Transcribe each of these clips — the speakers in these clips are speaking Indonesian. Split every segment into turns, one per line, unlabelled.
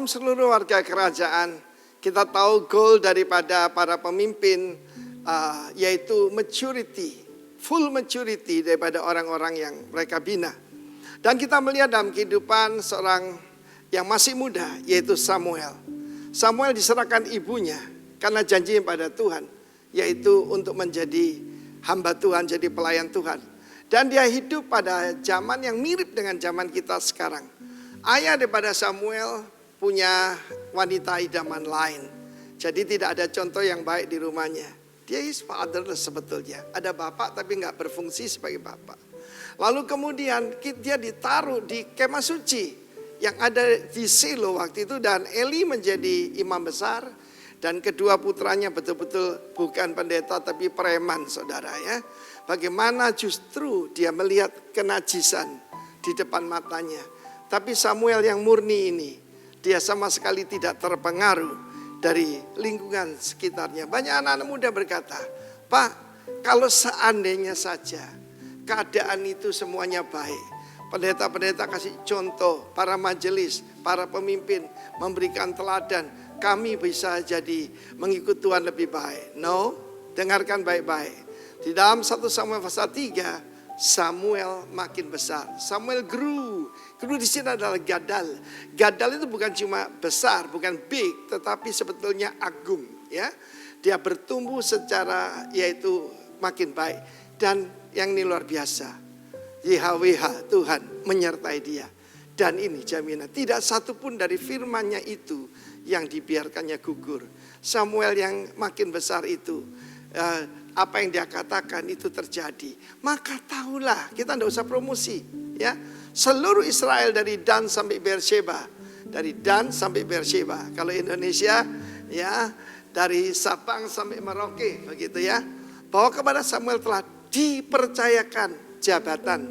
seluruh warga kerajaan. Kita tahu goal daripada para pemimpin yaitu maturity, full maturity daripada orang-orang yang mereka bina. Dan kita melihat dalam kehidupan seorang yang masih muda yaitu Samuel. Samuel diserahkan ibunya karena janji pada Tuhan, yaitu untuk menjadi hamba Tuhan, jadi pelayan Tuhan. Dan dia hidup pada zaman yang mirip dengan zaman kita sekarang. Ayah daripada Samuel punya wanita idaman lain. Jadi tidak ada contoh yang baik di rumahnya. Dia is fatherless sebetulnya. Ada bapak tapi nggak berfungsi sebagai bapak. Lalu kemudian dia ditaruh di kemah suci yang ada di Silo waktu itu. Dan Eli menjadi imam besar. Dan kedua putranya betul-betul bukan pendeta tapi preman, saudara ya. Bagaimana justru dia melihat kenajisan di depan matanya. Tapi Samuel yang murni ini, dia sama sekali tidak terpengaruh dari lingkungan sekitarnya. Banyak anak-anak muda berkata, Pak, kalau seandainya saja keadaan itu semuanya baik. Pendeta-pendeta kasih contoh, para majelis, para pemimpin memberikan teladan. Kami bisa jadi mengikut Tuhan lebih baik. No, dengarkan baik-baik. Di dalam 1 Samuel pasal 3, Samuel makin besar. Samuel grew. Grew di sini adalah gadal. Gadal itu bukan cuma besar, bukan big, tetapi sebetulnya agung. Ya, dia bertumbuh secara yaitu makin baik. Dan yang ini luar biasa, YHWH Tuhan menyertai dia. Dan ini jaminan, tidak satu pun dari firman-Nya itu yang dibiarkannya gugur. Samuel yang makin besar itu, apa yang dia katakan itu terjadi. Maka tahulah, kita tidak usah promosi ya. Seluruh Israel dari Dan sampai Beersheba. Dari Dan sampai Beersheba. Kalau Indonesia ya, dari Sabang sampai Merauke begitu ya. Bahwa kepada Samuel telah dipercayakan jabatan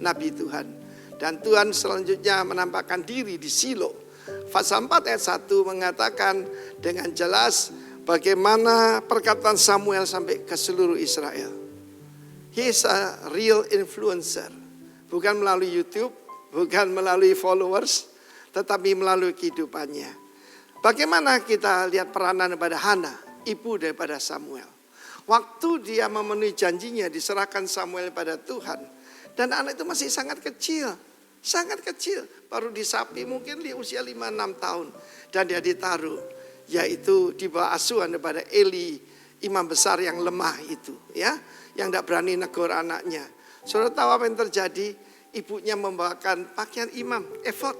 Nabi Tuhan. Dan Tuhan selanjutnya menampakkan diri di Silo. Pasal 4 ayat 1 mengatakan dengan jelas bagaimana perkataan Samuel sampai ke seluruh Israel. He is a real influencer. Bukan melalui YouTube, bukan melalui followers, tetapi melalui kehidupannya. Bagaimana kita lihat peranan daripada Hana, ibu daripada Samuel. Waktu dia memenuhi janjinya, diserahkan Samuel pada Tuhan. Dan anak itu masih sangat kecil. Sangat kecil. Baru disapi mungkin di usia 5-6 tahun. Dan dia ditaruh. Yaitu di bawah asuhan daripada Eli, imam besar yang lemah itu, ya, yang tidak berani negur anaknya. Saudara tahu apa yang terjadi? Ibunya membawakan pakaian imam, efod,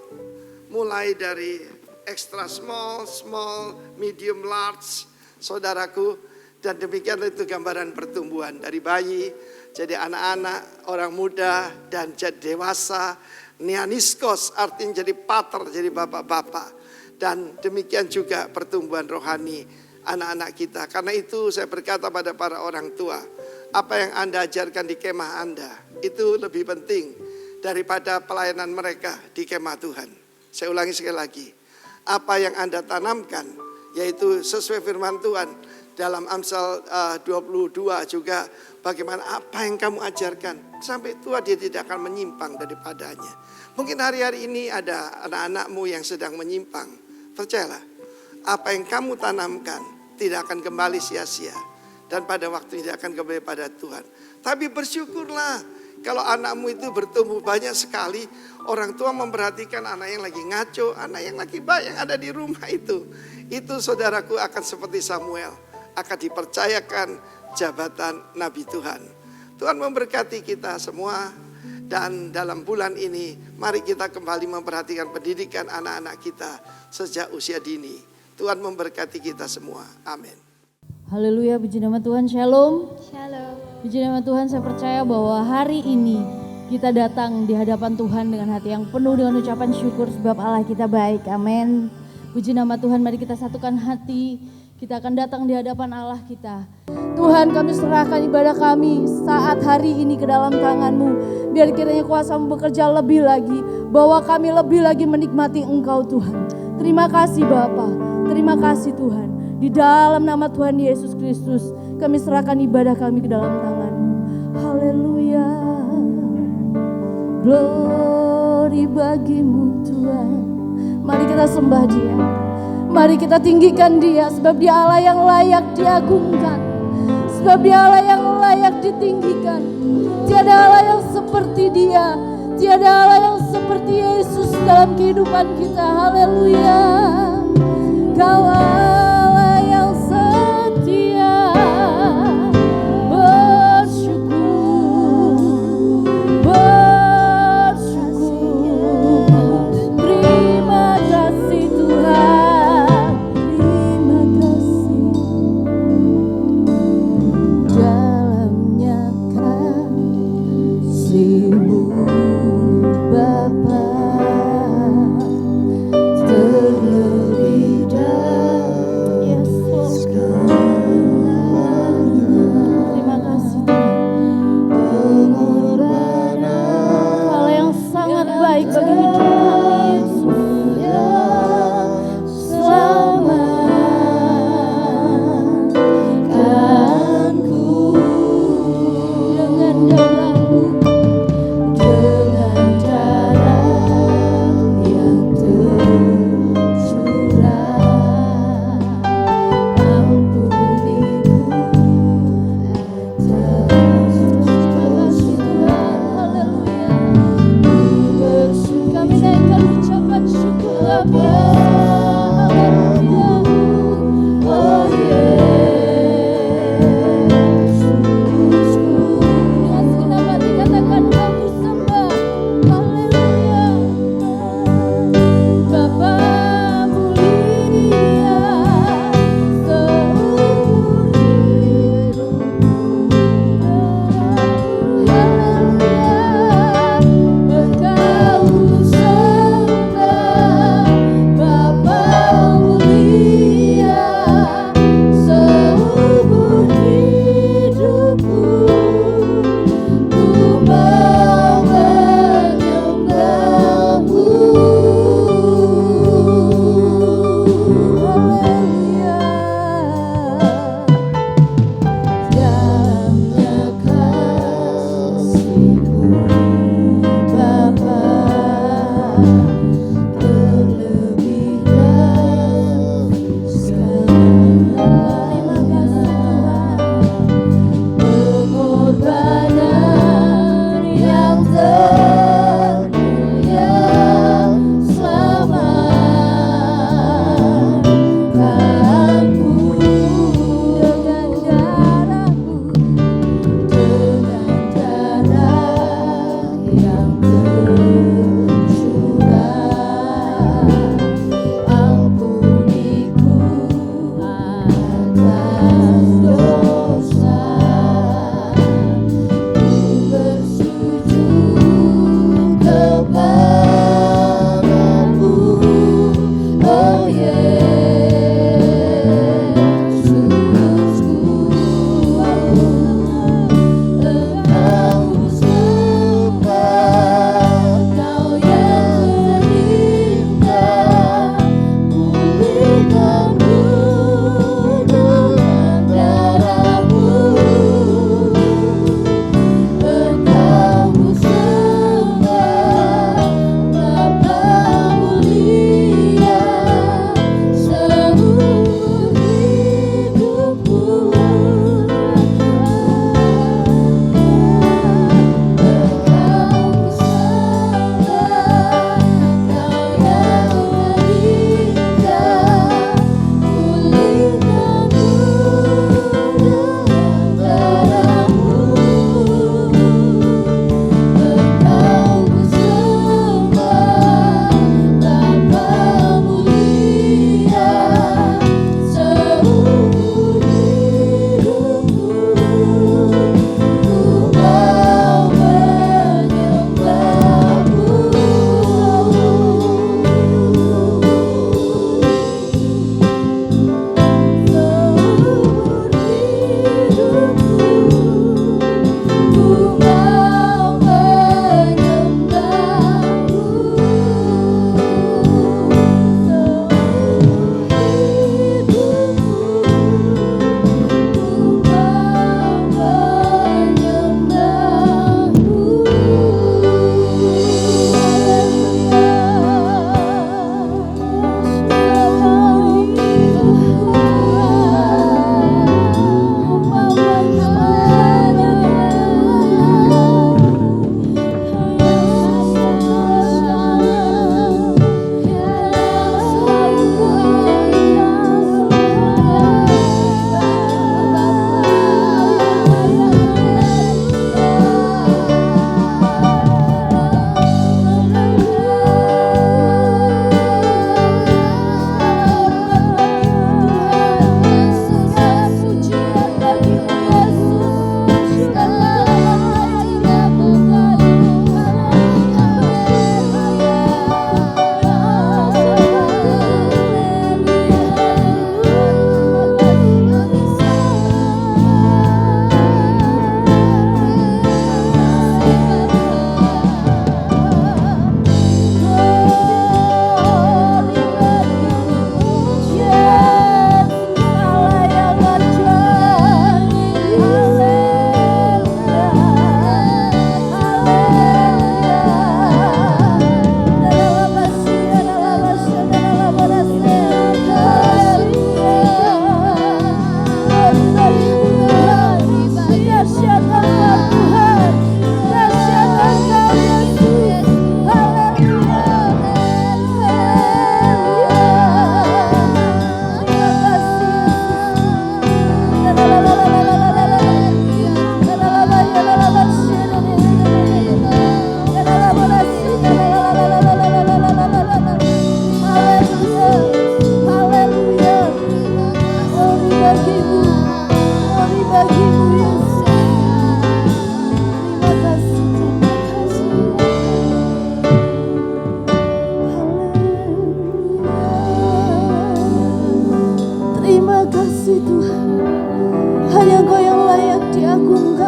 mulai dari extra small, small, medium, large, saudaraku. Dan demikian itu gambaran pertumbuhan dari bayi, jadi anak-anak, orang muda, dan jadi dewasa. Neaniskos artinya jadi pater, jadi bapak-bapak. Dan demikian juga pertumbuhan rohani anak-anak kita. Karena itu saya berkata pada para orang tua, apa yang Anda ajarkan di kemah Anda itu lebih penting daripada pelayanan mereka di kemah Tuhan. Saya ulangi sekali lagi, apa yang Anda tanamkan yaitu sesuai firman Tuhan dalam Amsal 22 juga, bagaimana apa yang kamu ajarkan sampai tua dia tidak akan menyimpang daripadanya. Mungkin hari-hari ini ada anak-anakmu yang sedang menyimpang. Percayalah, apa yang kamu tanamkan tidak akan kembali sia-sia. Dan pada waktu tidak akan kembali pada Tuhan. Tapi bersyukurlah kalau anakmu itu bertumbuh banyak sekali. Orang tua memperhatikan anak yang lagi ngaco, anak yang lagi baik yang ada di rumah itu. Itu saudaraku akan seperti Samuel. Akan dipercayakan jabatan Nabi Tuhan. Tuhan memberkati kita semua. Dan dalam bulan ini mari kita kembali memperhatikan pendidikan anak-anak kita sejak usia dini. Tuhan memberkati kita semua. Amin.
Haleluya, puji nama Tuhan. Shalom.
Shalom.
Puji nama Tuhan, saya percaya bahwa hari ini kita datang di hadapan Tuhan dengan hati yang penuh dengan ucapan syukur sebab Allah kita baik. Amin. Puji nama Tuhan, mari kita satukan hati. Kita akan datang di hadapan Allah kita. Tuhan, kami serahkan ibadah kami saat hari ini ke dalam tangan-Mu. Biar kiranya kuasa-Mu bekerja lebih lagi. Bahwa kami lebih lagi menikmati Engkau Tuhan. Terima kasih Bapa. Terima kasih Tuhan. Di dalam nama Tuhan Yesus Kristus, kami serahkan ibadah kami ke dalam tangan-Mu. Haleluya. Glory bagimu Tuhan. Mari kita sembah Dia. Mari kita tinggikan Dia, sebab Dia Allah yang layak diagungkan. Sebab Dia Allah yang layak ditinggikan. Tiada Allah yang seperti Dia. Tiada Allah yang seperti Yesus dalam kehidupan kita. Haleluya. Kau Allah yang setia. Bapa terlebih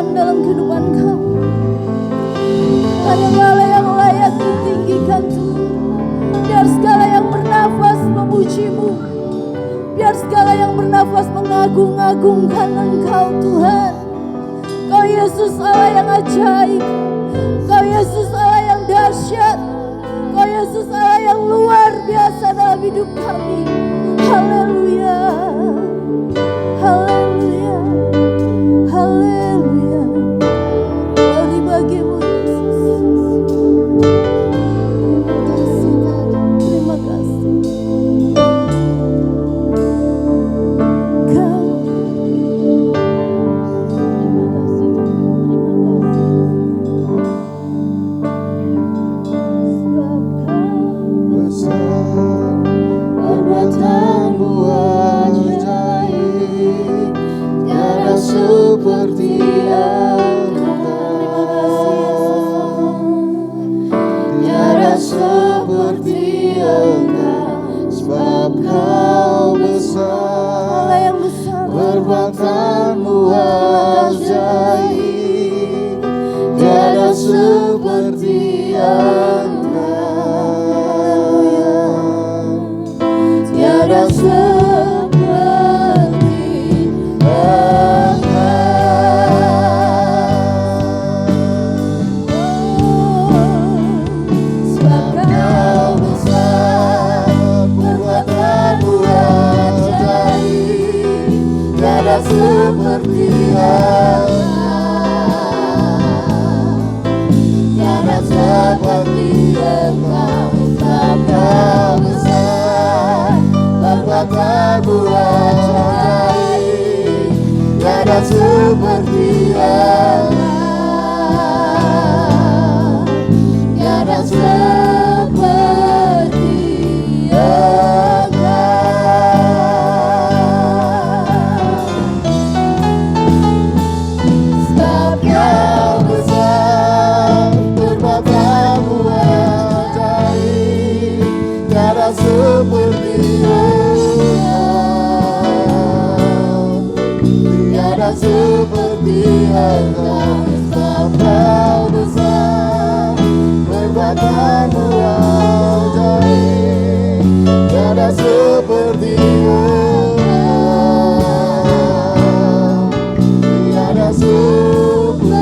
Tuhan dalam kehidupan kami. Hanya Allah yang layak ditinggikan Tuhan. Biar segala yang bernafas memuji-Mu, biar segala yang bernafas mengagung-agungkan Engkau Tuhan. Kau Yesus Allah yang ajaib, Kau Yesus Allah yang dahsyat, Kau Yesus Allah yang luar biasa dalam hidup kami. Haleluya, haleluya, haleluya. Glory bagimu Yesus. Terima kasih. Kau.
Perbuatanmu ajaib, tiada seperti Engkau, tiada seperti Engkau, sebab Kau besar. Perbuatanmu ajaib, tiada seperti Engkau, tiada seperti sebab Kau besar. Perbuatanmu ajaib, tiada seperti tiada seperti Engkau, sebab Kau besar. Perbuatanmu ajaib, tiada seperti tiada seperti sebab Kau besar. Perbuatanmu ajaib, tiada seperti tiada seperti Engkau, sebab Kau besar. Perbuatanmu ajaib, tiada seperti tiada seperti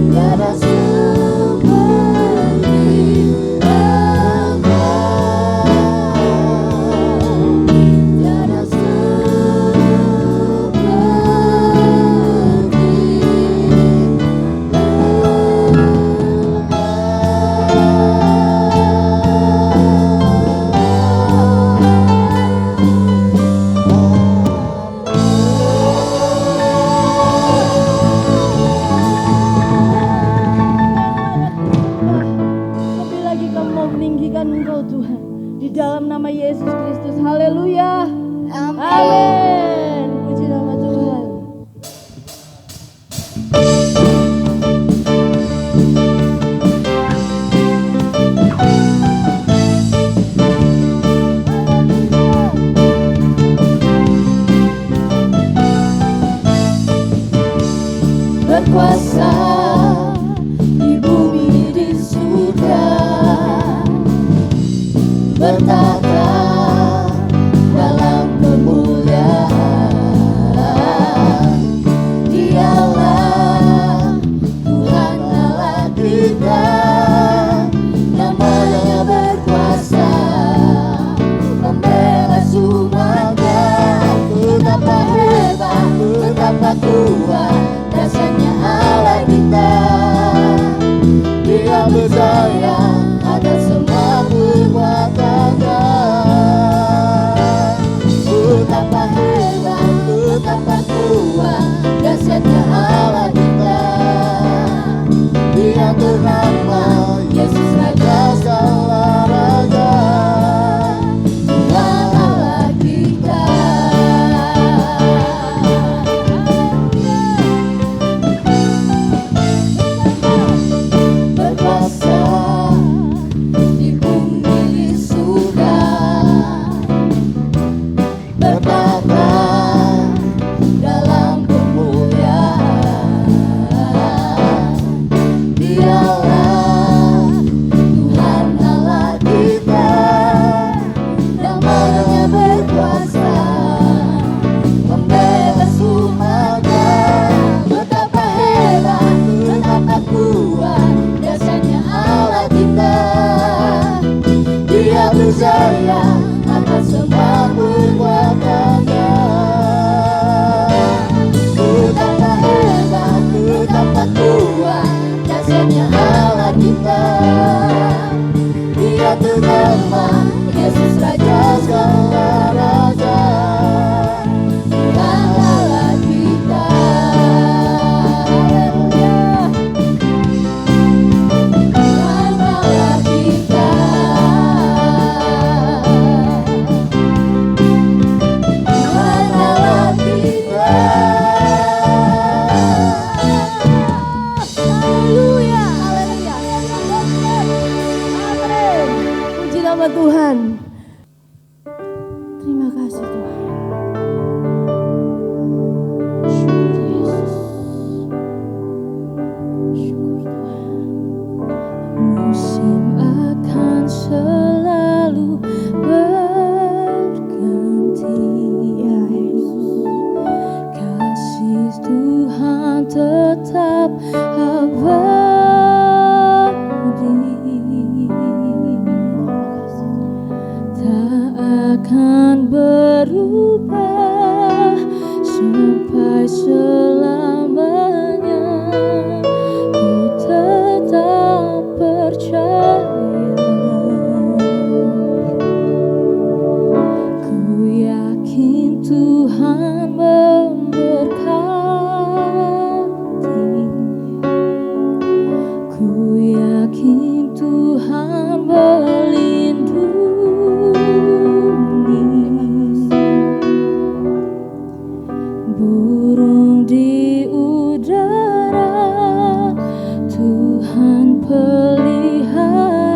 tiada seperti tiada
Lebih lagi kami mau meninggikan Engkau Tuhan di dalam nama Yesus Kristus. Haleluya. Amin. Puji nama Tuhan.
berkuasa di bumi di surga, bertata dalam kemuliaan. Dialah Tuhan Allah kita, namanya berkuasa membela umatnya. Betapa hebat, betapa kuat dasarnya Allah kita. Dia berdaya atas semua perbuatannya. Betapa hebat, betapa kuat dasarnya Allah kita. Dia bernama Yesus Raja segala raja, Tuhan Allah kita. Berkuasa percaya akan semua perbuatannya. Ku tampak hebat, ku tampak kuat, dahsyatnya Allah kita. Dia bernama Yesus Raja segala raja, Tuhan Allah kita. Tuhan Allah kita. Tuhan Allah kita.
Haleluya, haleluya. Amin. Puji nama Tuhan. Terima kasih Tuhan. Syukur Yesus. Syukur Tuhan. Musim akan selalu berganti. Ya Yesus. Kasih Tuhan tetap abadi. Tak akan berubah sampai selamanya. Ku tetap percaya. Ku yakin Tuhan memberkati. Ku yakin Tuhan melindungi. Burung di udara Tuhan pelihara.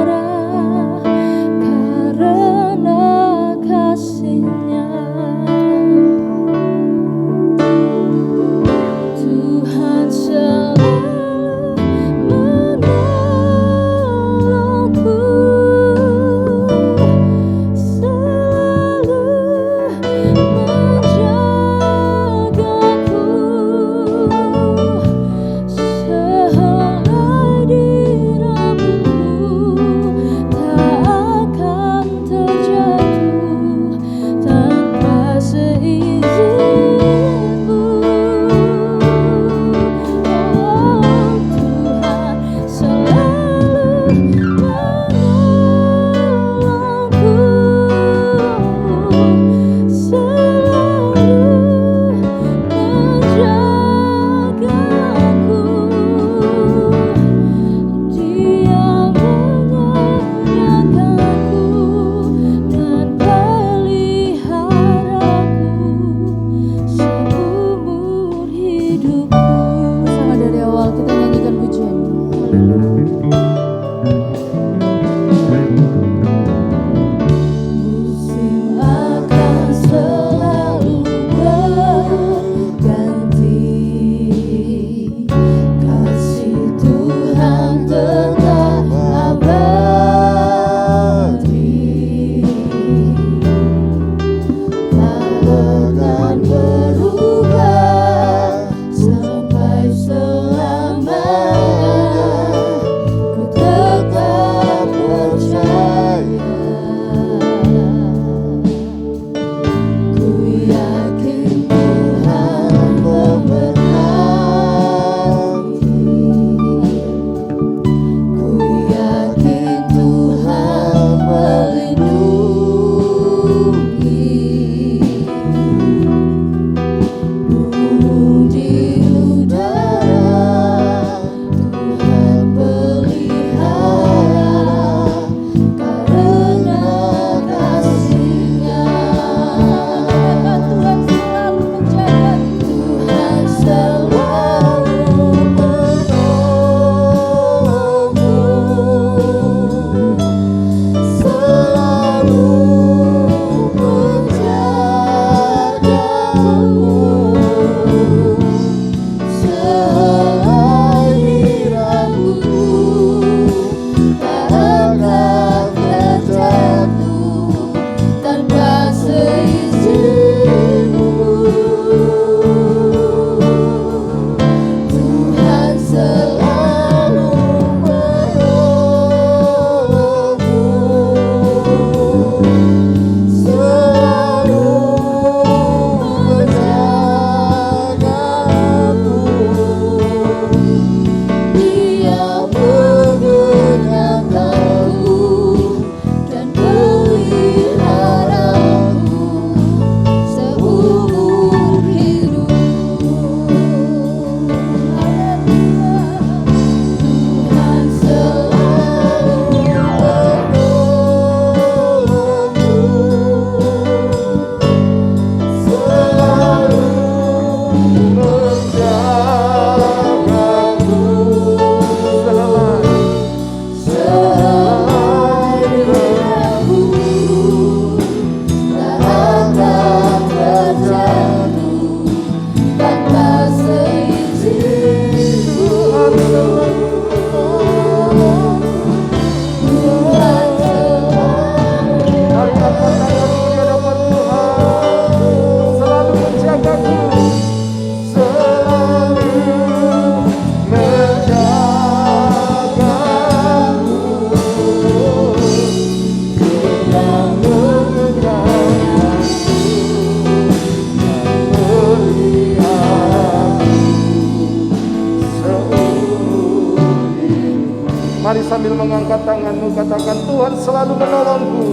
padamu, katakan Tuhan selalu menolongku.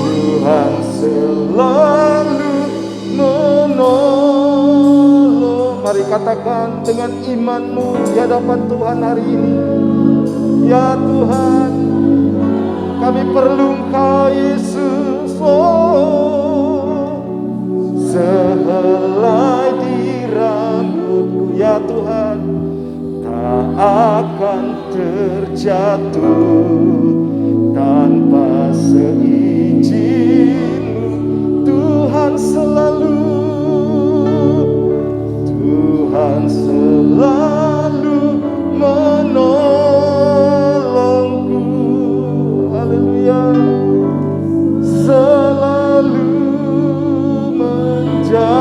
Tuhan selalu menolong. Mari katakan dengan imanmu di hadapan Tuhan hari ini. Ya Tuhan, kami perlu Engkau Yesus. Oh, sehelai di rambutku ya Tuhan tak akan terjatuh tanpa seizinmu. Tuhan selalu menolongku. Haleluya. Selalu menjagaku.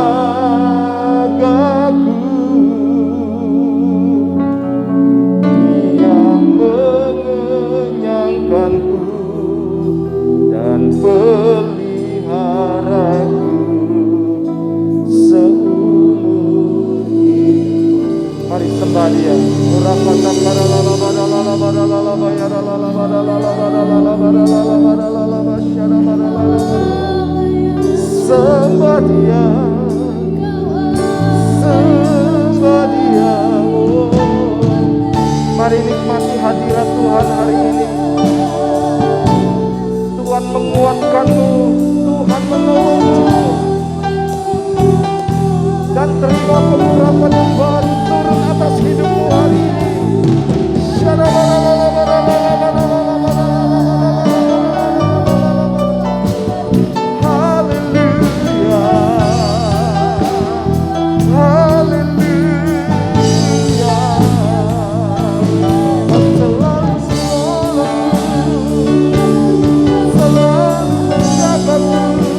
Dia mengenyangkanku dan peliharaku seumur hidup. Mari sembah Dia. Sembah Dia, sembah Dia. Oh, mari nikmati hadirat Tuhan hari ini. Tuhan menguatkanmu, Tuhan menolongmu, dan terima pengurapan yang baru turun atas hidupmu hari ini. Haleluya, haleluya. Selalu menjagaku.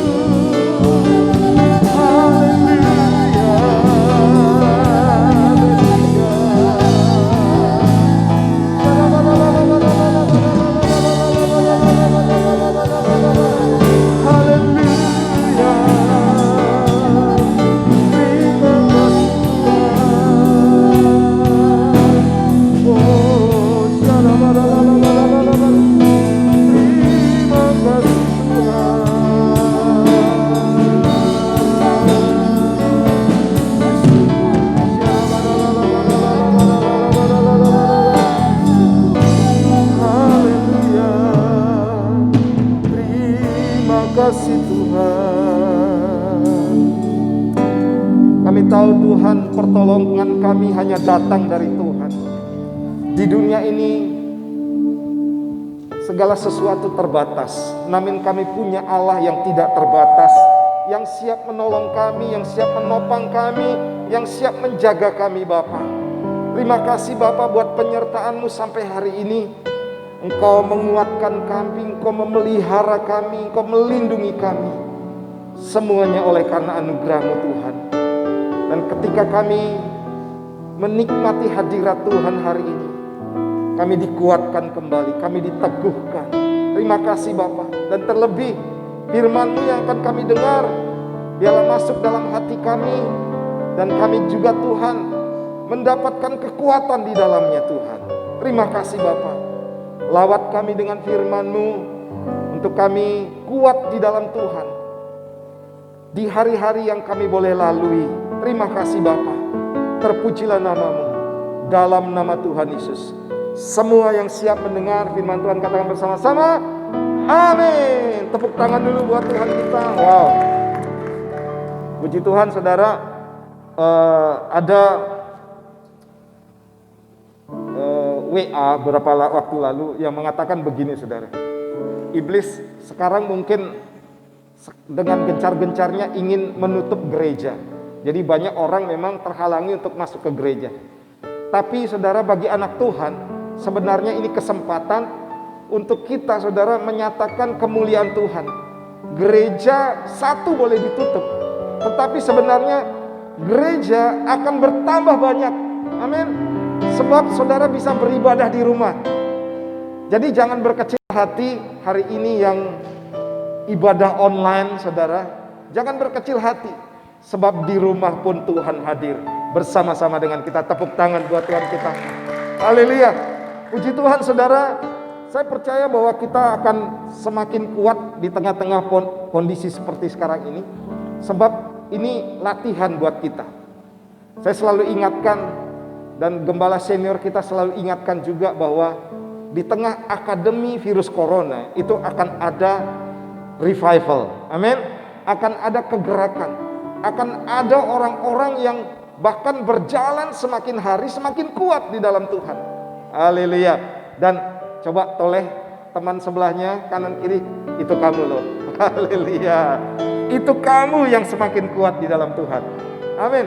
Kasih Tuhan. Kami tahu Tuhan, pertolongan kami hanya datang dari Tuhan. Di dunia ini segala sesuatu terbatas, namun kami punya Allah yang tidak terbatas, yang siap menolong kami, yang siap menopang kami, yang siap menjaga kami Bapa. Terima kasih Bapa buat penyertaan-Mu sampai hari ini. Engkau menguatkan kami, Engkau memelihara kami, Engkau melindungi kami. Semuanya oleh karena anugerah-Mu Tuhan. Dan ketika kami menikmati hadirat Tuhan hari ini, kami dikuatkan kembali, kami diteguhkan. Terima kasih Bapa. Dan terlebih firman-Mu yang akan kami dengar, biarlah masuk dalam hati kami, dan kami juga Tuhan mendapatkan kekuatan di dalamnya Tuhan. Terima kasih Bapa. Lawat kami dengan firman-Mu untuk kami kuat di dalam Tuhan di hari-hari yang kami boleh lalui. Terima kasih Bapa. Terpujilah nama-Mu dalam nama Tuhan Yesus. Semua yang siap mendengar firman Tuhan katakan bersama-sama, amin. Tepuk tangan dulu buat Tuhan kita. Wow. Puji Tuhan saudara. Ada WA beberapa waktu lalu yang mengatakan begini saudara. Iblis sekarang mungkin dengan gencar-gencarnya ingin menutup gereja. Jadi banyak orang memang terhalangi untuk masuk ke gereja. Tapi saudara, bagi anak Tuhan sebenarnya ini kesempatan untuk kita saudara menyatakan kemuliaan Tuhan. Gereja satu boleh ditutup, tetapi sebenarnya gereja akan bertambah banyak. Amin. Sebab saudara bisa beribadah di rumah. Jadi jangan berkecil hati hari ini yang ibadah online saudara. Jangan berkecil hati. Sebab di rumah pun Tuhan hadir bersama-sama dengan kita. Tepuk tangan buat Tuhan kita. Haleluya. Puji Tuhan saudara. saya percaya bahwa kita akan semakin kuat di tengah-tengah kondisi seperti sekarang ini. Sebab ini latihan buat kita. Saya selalu ingatkan, dan gembala senior kita selalu ingatkan juga bahwa di tengah akademi virus corona itu akan ada revival. Amin. Akan ada kegerakan. Akan ada orang-orang yang bahkan berjalan semakin hari semakin kuat di dalam Tuhan. Haleluya. Dan coba toleh teman sebelahnya kanan kiri, itu kamu loh. Haleluya. Itu kamu yang semakin kuat di dalam Tuhan. Amin.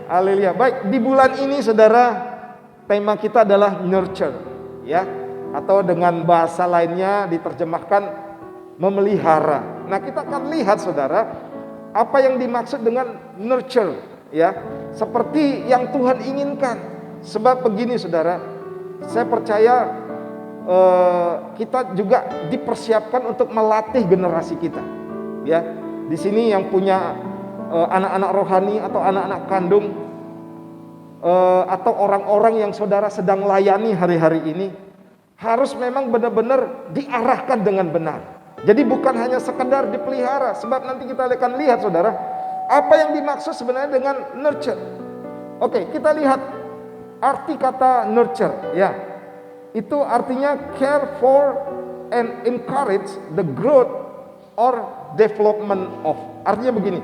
Haleluya. Baik, di bulan ini saudara, tema kita adalah nurture, ya. Atau dengan bahasa lainnya diterjemahkan memelihara. Nah, kita akan lihat saudara, apa yang dimaksud dengan nurture, ya. Seperti yang Tuhan inginkan. Sebab begini saudara, saya percaya kita juga dipersiapkan untuk melatih generasi kita, ya. Di sini yang punya anak-anak rohani atau anak-anak kandung, atau orang-orang yang saudara sedang layani hari-hari ini, harus memang benar-benar diarahkan dengan benar. Jadi bukan hanya sekedar dipelihara. Sebab nanti kita akan lihat saudara, apa yang dimaksud sebenarnya dengan nurture. Oke, kita lihat arti kata nurture, ya. Itu artinya care for and encourage the growth or development of. Artinya begini,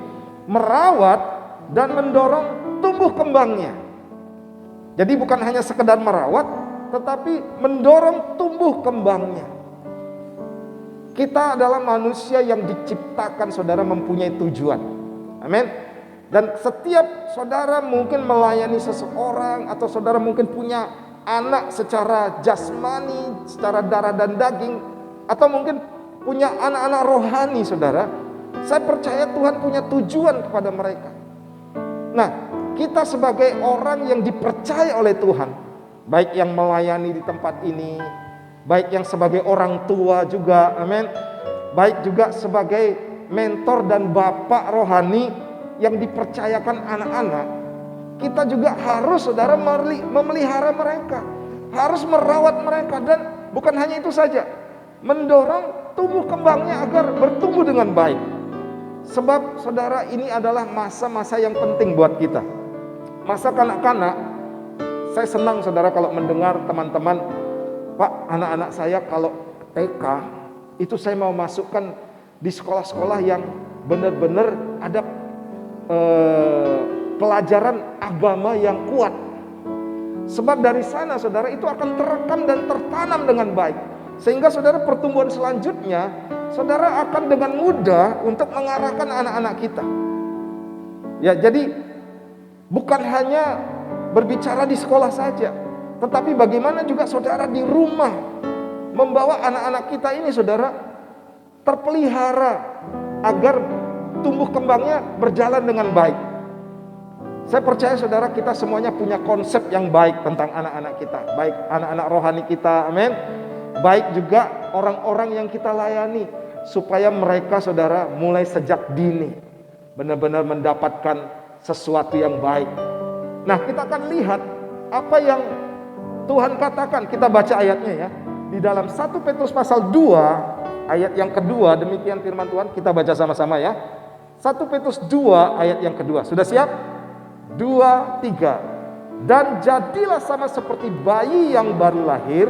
merawat dan mendorong tumbuh kembangnya. Jadi bukan hanya sekedar merawat, tetapi mendorong tumbuh kembangnya. Kita adalah manusia yang diciptakan saudara mempunyai tujuan. Amin. Dan setiap saudara mungkin melayani seseorang, atau saudara mungkin punya anak secara jasmani, secara darah dan daging, atau mungkin punya anak-anak rohani saudara. Saya percaya Tuhan punya tujuan kepada mereka. Nah, kita sebagai orang yang dipercaya oleh Tuhan, baik yang melayani di tempat ini, baik yang sebagai orang tua juga, amin, baik juga sebagai mentor dan bapak rohani yang dipercayakan anak-anak, kita juga harus saudara memelihara mereka, harus merawat mereka, dan bukan hanya itu saja, mendorong tumbuh kembangnya agar bertumbuh dengan baik. Sebab saudara, ini adalah masa-masa yang penting buat kita. Masa kanak-kanak, saya senang saudara kalau mendengar teman-teman, Pak, anak-anak saya kalau TK, itu saya mau masukkan di sekolah-sekolah yang benar-benar ada pelajaran agama yang kuat. Sebab dari sana saudara itu akan terekam dan tertanam dengan baik. Sehingga saudara pertumbuhan selanjutnya, saudara akan dengan mudah untuk mengarahkan anak-anak kita. Ya, jadi bukan hanya berbicara di sekolah saja, tetapi bagaimana juga saudara di rumah membawa anak-anak kita ini saudara terpelihara agar tumbuh kembangnya berjalan dengan baik. Saya percaya saudara, kita semuanya punya konsep yang baik tentang anak-anak kita, baik anak-anak rohani kita, amin, baik juga orang-orang yang kita layani, supaya mereka saudara mulai sejak dini benar-benar mendapatkan sesuatu yang baik. Nah, kita akan lihat apa yang Tuhan katakan. Kita baca ayatnya ya, di dalam 1 Petrus pasal 2 ayat yang kedua, demikian firman Tuhan. Kita baca sama-sama ya. 1 Petrus 2 ayat yang kedua. Sudah siap? 2, 3. Dan jadilah sama seperti bayi yang baru lahir,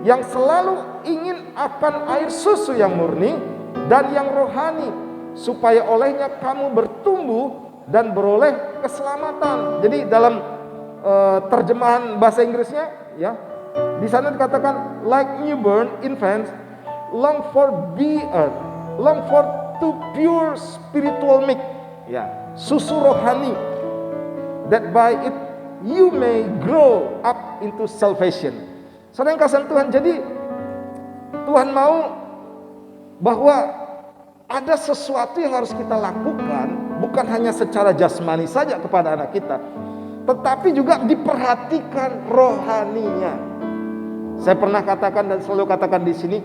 yang selalu ingin akan air susu yang murni dan yang rohani, supaya olehnya kamu bertumbuh dan beroleh keselamatan. Jadi dalam terjemahan bahasa Inggrisnya ya, di sana dikatakan like newborn infants long for to pure spiritual milk, ya, susu rohani, that by it you may grow up into salvation. Saudara yang kasih Tuhan, jadi Tuhan mau bahwa ada sesuatu yang harus kita lakukan, bukan hanya secara jasmani saja kepada anak kita, tetapi juga diperhatikan rohaninya. Saya pernah katakan dan selalu katakan di sini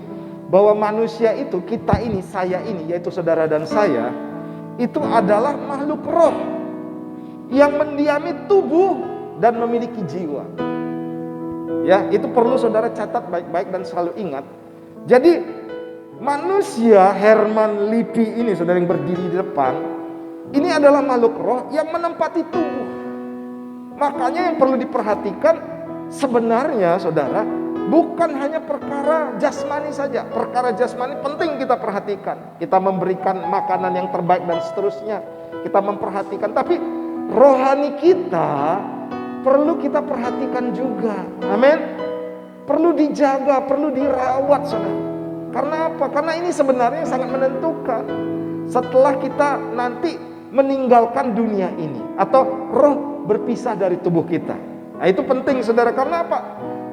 bahwa manusia itu, kita ini, saya ini, yaitu saudara dan saya, itu adalah makhluk roh yang mendiami tubuh dan memiliki jiwa. Ya, itu perlu saudara catat baik-baik dan selalu ingat Jadi manusia Herman Lippi ini, saudara, yang berdiri di depan, ini adalah makhluk roh yang menempati tubuh. Makanya yang perlu diperhatikan sebenarnya, saudara, bukan hanya perkara jasmani saja. Perkara jasmani penting kita perhatikan. Kita memberikan makanan yang terbaik dan seterusnya. Kita memperhatikan, tapi rohani kita perlu kita perhatikan juga. Amin. Perlu dijaga, perlu dirawat, saudara. Karena apa? Karena ini sebenarnya sangat menentukan. Setelah kita nanti meninggalkan dunia ini, atau roh berpisah dari tubuh kita. Nah, itu penting, saudara. Karena apa?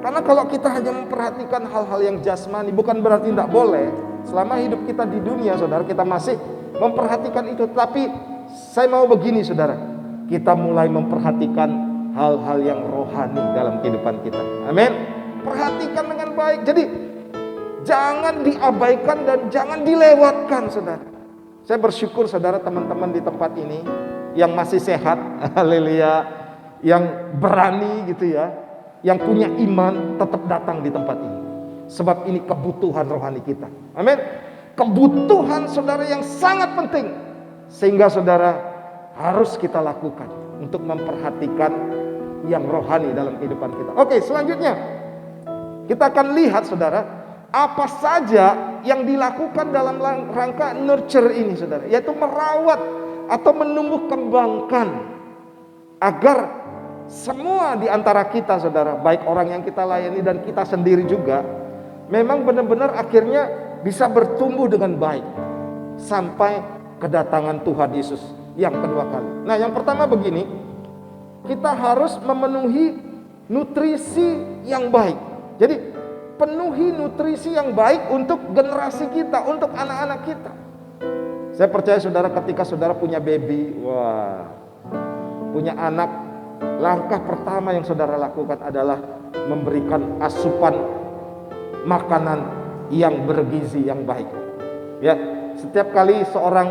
Karena kalau kita hanya memperhatikan hal-hal yang jasmani, bukan berarti tidak boleh. Selama hidup kita di dunia, saudara, kita masih memperhatikan itu. Tapi saya mau begini, saudara. Kita mulai memperhatikan hal-hal yang rohani dalam kehidupan kita. Amin. Perhatikan dengan baik. Jadi jangan diabaikan dan jangan dilewatkan, saudara. Saya bersyukur, saudara, teman-teman di tempat ini yang masih sehat, haleluya, yang berani gitu ya, yang punya iman tetap datang di tempat ini. Sebab ini kebutuhan rohani kita. Amin. Kebutuhan, saudara, yang sangat penting. Sehingga saudara harus kita lakukan untuk memperhatikan yang rohani dalam kehidupan kita. Oke, selanjutnya kita akan lihat, saudara, apa saja yang dilakukan dalam rangka nurture ini, saudara, yaitu merawat atau menumbuh kembangkan agar semua di antara kita, saudara, baik orang yang kita layani dan kita sendiri juga, memang benar-benar akhirnya bisa bertumbuh dengan baik sampai kedatangan Tuhan Yesus yang kedua kali. Nah, yang pertama begini, kita harus memenuhi nutrisi yang baik. Jadi penuhi nutrisi yang baik untuk generasi kita, untuk anak-anak kita. Saya percaya, saudara, ketika saudara punya baby, punya anak, langkah pertama yang saudara lakukan adalah memberikan asupan makanan yang bergizi, yang baik. Ya, setiap kali seorang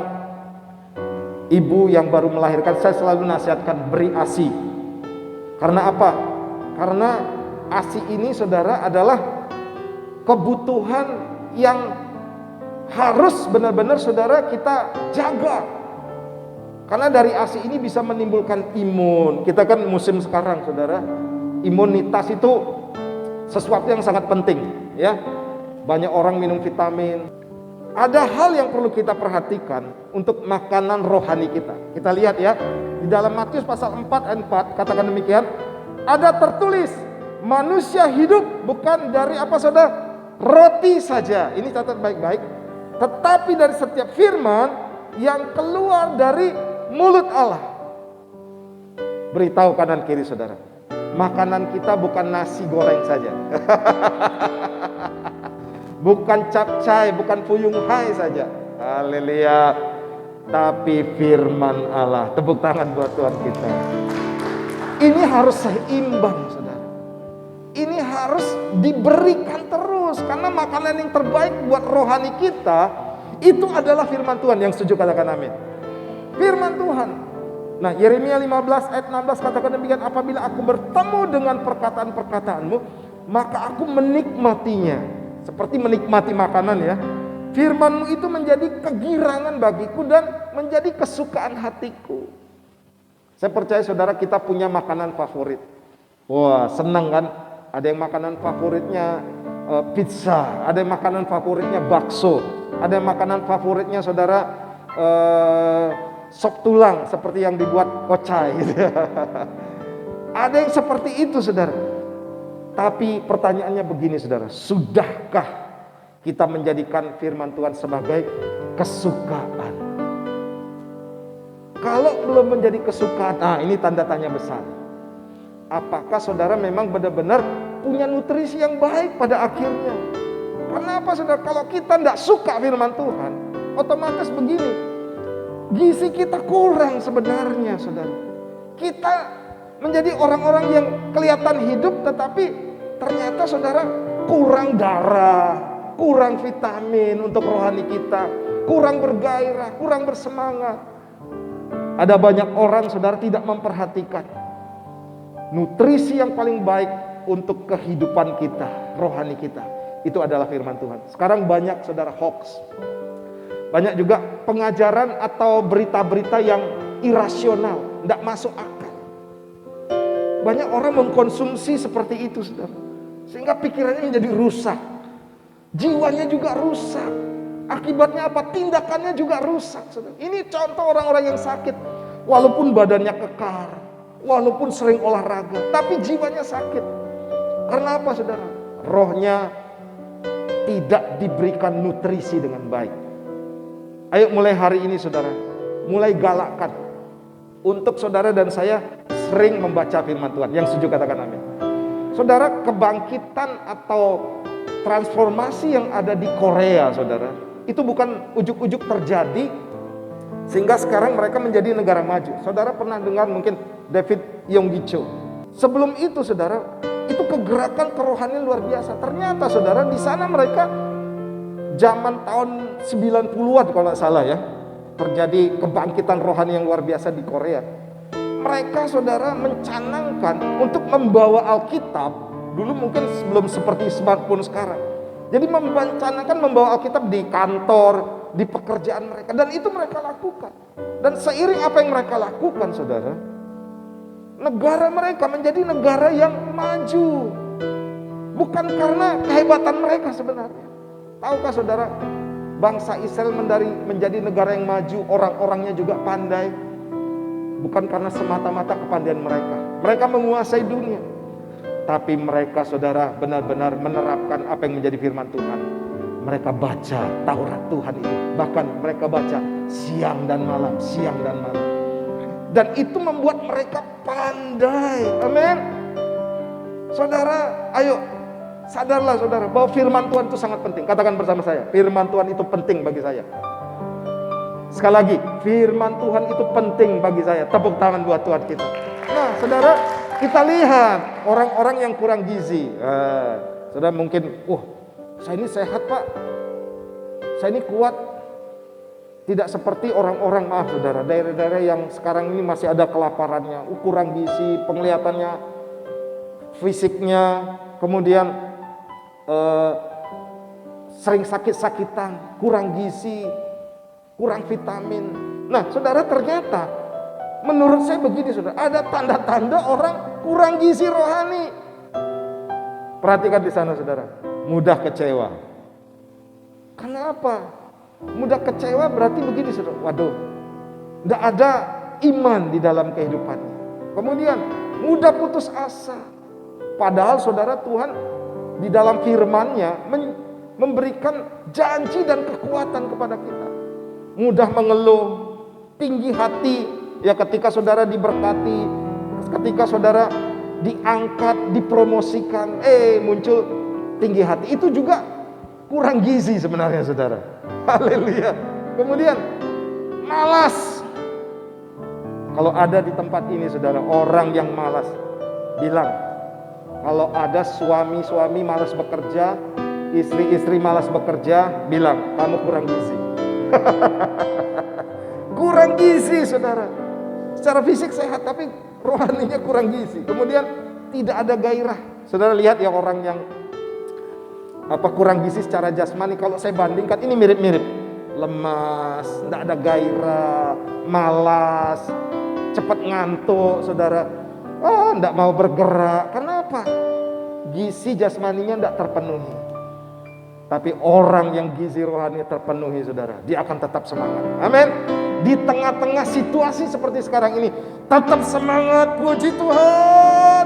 ibu yang baru melahirkan, saya selalu nasihatkan beri ASI. Karena apa? Karena ASI ini, saudara, adalah kebutuhan yang harus benar-benar, saudara, kita jaga. Karena dari ASI ini bisa menimbulkan imun. Kita kan musim sekarang, saudara, imunitas itu sesuatu yang sangat penting, ya. Banyak orang minum vitamin. Ada hal yang perlu kita perhatikan untuk makanan rohani kita. Kita lihat ya, di dalam Matius pasal 4 ayat 4 katakan demikian, ada tertulis, manusia hidup bukan dari apa, saudara? Roti saja. Ini catat baik-baik. Tetapi dari setiap firman yang keluar dari mulut Allah. Beritahu kanan kiri, saudara, makanan kita bukan nasi goreng saja. Bukan capcay, bukan fuyung hai saja. Haleluya. Tapi firman Allah. Tepuk tangan buat Tuhan kita. Ini harus seimbang, saudara. Ini harus diberikan terus. Karena makanan yang terbaik buat rohani kita itu adalah firman Tuhan. Yang setuju katakan amin. Firman Tuhan. Nah, Yeremia 15 ayat 16 katakan demikian, apabila aku bertemu dengan perkataan-perkataanmu, maka aku menikmatinya. Seperti menikmati makanan ya. Firman-Mu itu menjadi kegirangan bagiku dan menjadi kesukaan hatiku. Saya percaya, saudara, kita punya makanan favorit. Wah, senang kan? Ada yang makanan favoritnya pizza, ada yang makanan favoritnya bakso, ada yang makanan favoritnya, saudara, sop tulang seperti yang dibuat kocai gitu. Ada yang seperti itu, saudara. Tapi pertanyaannya begini, saudara, sudahkah kita menjadikan firman Tuhan sebagai kesukaan? Kalau belum menjadi kesukaan, nah ini tanda tanya besar. Apakah saudara memang benar-benar punya nutrisi yang baik pada akhirnya? Kenapa, saudara? Kalau kita tidak suka firman Tuhan, otomatis begini, gizi kita kurang sebenarnya, saudara. Kita menjadi orang-orang yang kelihatan hidup, tetapi ternyata, saudara, kurang darah, kurang vitamin untuk rohani kita, kurang bergairah, kurang bersemangat. Ada banyak orang, saudara, tidak memperhatikan nutrisi yang paling baik untuk kehidupan kita, rohani kita. itu adalah firman Tuhan. Sekarang banyak saudara hoax. Banyak juga pengajaran atau berita-berita yang irasional, tidak masuk akal. Banyak orang mengkonsumsi seperti itu, saudara. Sehingga pikirannya menjadi rusak. Jiwanya juga rusak. Akibatnya apa? Tindakannya juga rusak, saudara. Ini contoh orang-orang yang sakit. Walaupun badannya kekar, walaupun sering olahraga, tapi jiwanya sakit. Karena apa, saudara? Rohnya tidak diberikan nutrisi dengan baik. Ayo mulai hari ini, saudara, mulai galakkan untuk saudara dan saya sering membaca firman Tuhan. Yang setuju katakan amin. Saudara, kebangkitan atau transformasi yang ada di Korea, saudara, itu bukan ujuk-ujuk terjadi sehingga sekarang mereka menjadi negara maju. Saudara pernah dengar mungkin David Yonggi Cho. Sebelum itu, saudara, itu kegerakan kerohanian luar biasa. Ternyata, saudara, di sana mereka zaman tahun 90-an kalau nggak salah ya, terjadi kebangkitan rohani yang luar biasa di Korea. Mereka, saudara, mencanangkan untuk membawa Alkitab. Dulu mungkin belum seperti smartphone sekarang. Jadi mencanangkan membawa Alkitab di kantor, di pekerjaan mereka. Dan itu mereka lakukan. Dan seiring apa yang mereka lakukan, saudara, negara mereka menjadi negara yang maju. Bukan karena kehebatan mereka sebenarnya. Tahukah saudara, bangsa Israel menjadi negara yang maju, orang-orangnya juga pandai. Bukan karena semata-mata kepandaian mereka. Mereka menguasai dunia. Tapi mereka, saudara, benar-benar menerapkan apa yang menjadi firman Tuhan. Mereka baca Taurat Tuhan itu. Bahkan mereka baca siang dan malam, siang dan malam. Dan itu membuat mereka pandai. Amin. Saudara, ayo sadarlah, saudara, bahwa firman Tuhan itu sangat penting. Katakan bersama saya, firman Tuhan itu penting bagi saya. Sekali lagi, firman Tuhan itu penting bagi saya. Tepuk tangan buat Tuhan kita. Nah, saudara, kita lihat orang-orang yang kurang gizi. Saudara mungkin, saya ini sehat, Pak. Saya ini kuat. Tidak seperti orang-orang, maaf saudara, daerah-daerah yang sekarang ini masih ada kelaparannya, kurang gizi, penglihatannya, fisiknya, kemudian sering sakit-sakitan, kurang gizi, kurang vitamin. Nah, saudara, ternyata menurut saya begini, saudara, ada tanda-tanda orang kurang gizi rohani. Perhatikan di sana, saudara, mudah kecewa. Kenapa? Mudah kecewa berarti begini, saudara. Waduh, tidak ada iman di dalam kehidupannya. Kemudian mudah putus asa. Padahal, saudara, Tuhan di dalam firman-Nya memberikan janji dan kekuatan kepada kita. Mudah mengeluh, tinggi hati, ya ketika saudara diberkati, ketika saudara diangkat, dipromosikan, muncul tinggi hati. Itu juga kurang gizi sebenarnya, saudara. Haleluya. Kemudian malas. Kalau ada di tempat ini, saudara, orang yang malas, bilang, kalau ada suami-suami malas bekerja, istri-istri malas bekerja, bilang, kamu kurang gizi. Kurang gizi, saudara. Secara fisik sehat, tapi rohaninya kurang gizi. Kemudian tidak ada gairah. Saudara lihat ya orang yang kurang gizi secara jasmani. Kalau saya bandingkan, ini mirip-mirip. Lemas, tidak ada gairah, malas, cepat ngantuk, saudara. Tidak mau bergerak. Kenapa? Gizi jasmaninya tidak terpenuhi. Tapi orang yang gizi rohani terpenuhi, saudara, dia akan tetap semangat. Amin. Di tengah-tengah situasi seperti sekarang ini, tetap semangat, puji Tuhan.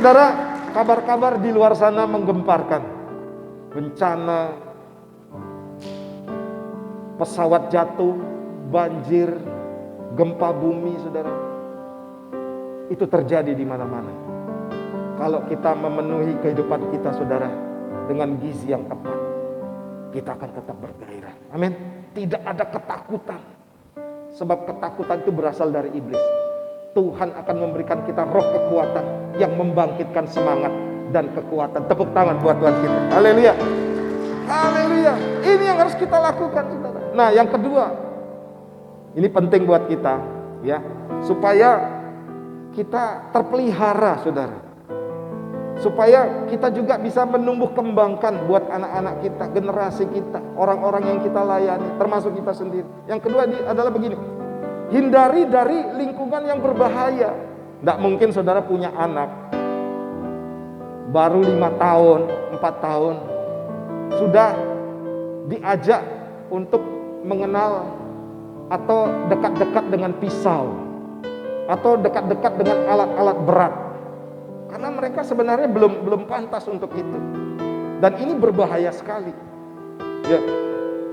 Saudara, kabar-kabar di luar sana menggemparkan. Bencana, pesawat jatuh, banjir, gempa bumi, saudara. Itu terjadi di mana-mana. Kalau kita memenuhi kehidupan kita, saudara, dengan gizi yang tepat, kita akan tetap bergairah. Amin. Tidak ada ketakutan. Sebab ketakutan itu berasal dari iblis. Tuhan akan memberikan kita roh kekuatan yang membangkitkan semangat dan kekuatan. Tepuk tangan buat Tuhan kita. Haleluya. Haleluya. Ini yang harus kita lakukan, saudara. Nah, yang kedua, ini penting buat kita, ya, supaya kita terpelihara, saudara. Supaya kita juga bisa menumbuh kembangkan buat anak-anak kita, generasi kita, orang-orang yang kita layani, termasuk kita sendiri. Yang kedua adalah begini, hindari dari lingkungan yang berbahaya. Tidak mungkin saudara punya anak, baru 5 tahun, 4 tahun, sudah diajak untuk mengenal atau dekat-dekat dengan pisau, atau dekat-dekat dengan alat-alat berat. Karena mereka sebenarnya belum pantas untuk itu. Dan ini berbahaya sekali. Ya,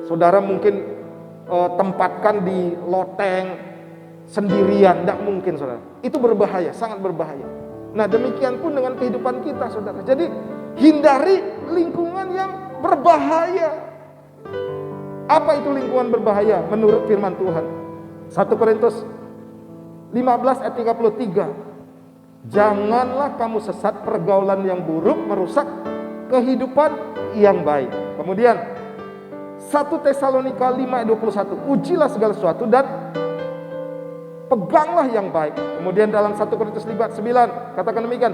saudara mungkin tempatkan di loteng sendirian, tidak mungkin saudara. Itu berbahaya, sangat berbahaya. Nah demikian pun dengan kehidupan kita saudara. Jadi hindari lingkungan yang berbahaya. Apa itu lingkungan berbahaya menurut firman Tuhan? 1 Korintus 15 ayat 33. Janganlah kamu sesat pergaulan yang buruk merusak kehidupan yang baik. Kemudian 1 Tesalonika 5 ayat 21. Ujilah segala sesuatu dan peganglah yang baik. Kemudian dalam 1 Korintus 5 ayat 9 katakan demikian.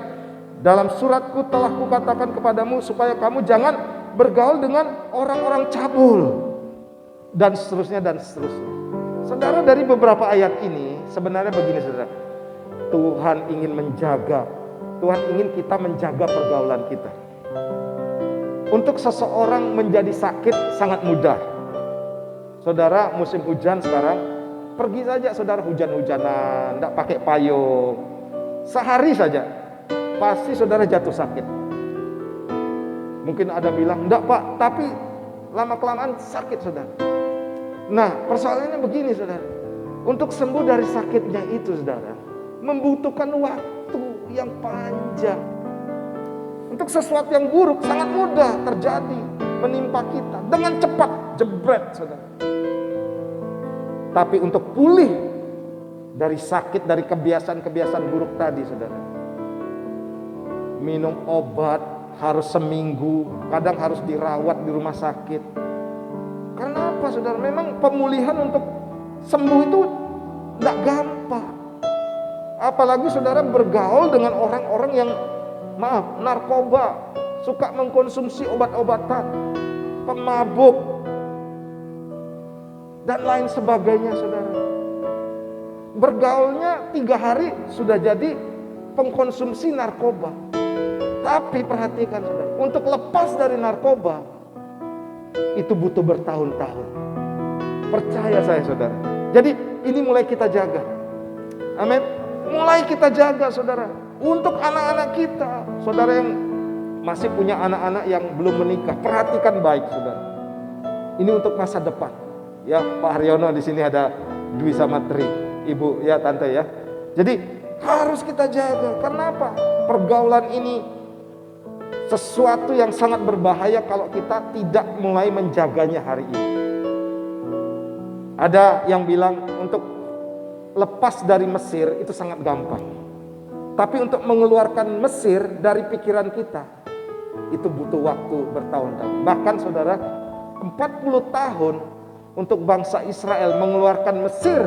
Dalam suratku telah kukatakan kepadamu supaya kamu jangan bergaul dengan orang-orang cabul. Dan seterusnya dan seterusnya. Saudara, dari beberapa ayat ini sebenarnya begini saudara. Tuhan ingin menjaga, Tuhan ingin kita menjaga pergaulan kita. Untuk seseorang menjadi sakit sangat mudah. Saudara, musim hujan sekarang, pergi saja saudara hujan-hujanan, tidak pakai payung. Sehari saja, pasti saudara jatuh sakit. Mungkin ada bilang, enggak pak, tapi lama-kelamaan sakit saudara. Nah, persoalannya begini saudara. Untuk sembuh dari sakitnya itu saudara, membutuhkan waktu yang panjang. Untuk sesuatu yang buruk sangat mudah terjadi, menimpa kita dengan cepat, jebret saudara. Tapi untuk pulih dari sakit, dari kebiasaan-kebiasaan buruk tadi saudara, minum obat harus seminggu, kadang harus dirawat di rumah sakit. Karena apa saudara? Memang pemulihan untuk sembuh itu tidak gampang. Apalagi saudara bergaul dengan orang-orang yang narkoba, suka mengkonsumsi obat-obatan, pemabuk, dan lain sebagainya saudara. Bergaulnya 3 hari sudah jadi pengkonsumsi narkoba. Tapi perhatikan saudara, untuk lepas dari narkoba itu butuh bertahun-tahun. Percaya saya saudara. Jadi ini mulai kita jaga. Amin. Mulai kita jaga saudara. Untuk anak-anak kita, saudara yang masih punya anak-anak yang belum menikah, perhatikan baik saudara. Ini untuk masa depan. Ya, Pak Haryono di sini ada Dwi sama Tri, Ibu ya tante ya. Jadi harus kita jaga. Karena apa? Pergaulan ini sesuatu yang sangat berbahaya kalau kita tidak mulai menjaganya hari ini. Ada yang bilang untuk lepas dari Mesir itu sangat gampang. Tapi untuk mengeluarkan Mesir dari pikiran kita itu butuh waktu bertahun-tahun. Bahkan saudara, 40 tahun untuk bangsa Israel mengeluarkan Mesir